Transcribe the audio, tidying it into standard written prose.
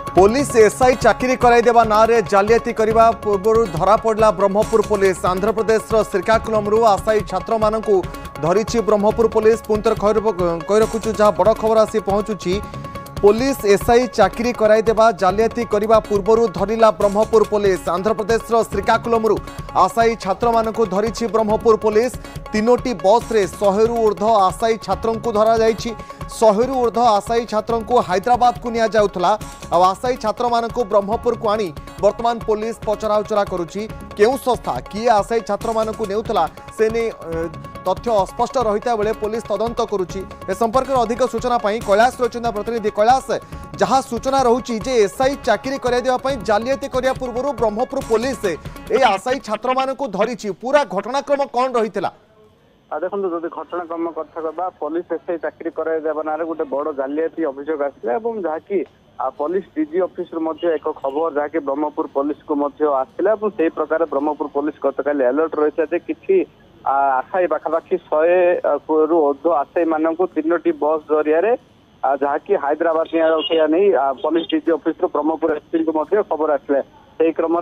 Police SI चाकरी कराइदेवा नारे जालियाती करने पूर्व धरा पड़ा ब्रह्मपुर पुलिस। आंध्र प्रदेश श्रीकाकुलम आशायी छात्र मान धरी ब्रह्मपुर पुलिस पुंतर कही रखुचु जहाँ बड़ खबर आसी पहुंचुची। पुलिस एसआई चाकरी कराइदेवा जालियाती करने पूर्व धरला ब्रह्मपुर पुलिस। आंध्र प्रदेश श्रीकाकुलम आशायी छात्र मान धरी ब्रह्मपुर पुलिस। तीनोटी बस रे 100 रु ऊर्ध्व आशायी छात्रों को धरा जाइछि। 100 रु ऊर्ध्व आशायी छात्रों को हैदराबाद को निया जाउथला। आशायी छात्र मान ब्रह्मपुर को आनी वर्तमान पुलिस पचराउचरा करुछि। केउ संस्था किए आशायी छात्र मान नेउथला से ने तथ्य अस्पष्ट रहिता बेले पुलिस तदंत करुछि। ए संपर्क में अधिक सूचना पाई कैलाश रचना प्रतिनिधि। कैलाश, जहाँ सूचना रहुछि जे एसआई चाकरी कराइ देबा पई जालियाती करिया पूर्व ब्रह्मपुर पुलिस ए आशायी छात्र मान धरिछि। पूरा घटनाक्रम कौन रहितला? देखो जब घटनाक्रम कथा कहबा पुलिस एसआई चाकरी कराइ देबा नारे गोटे बड़ जालियाती अभियोग आसिला एवं जहाँकि पुलिस डीजी ऑफिस एक खबर जहाँकि ब्रह्मपुर पुलिस को आसला और से प्रकार ब्रह्मपुर पुलिस गतकाली अलर्ट रही कि आशायी पाखापाखि 100 रु ऊर्ध्व आशायी मान 3टी बस जरिया जहाँकि हैदराबाद नहीं police DG office Brahmapur SP को खबर आसला। क्रम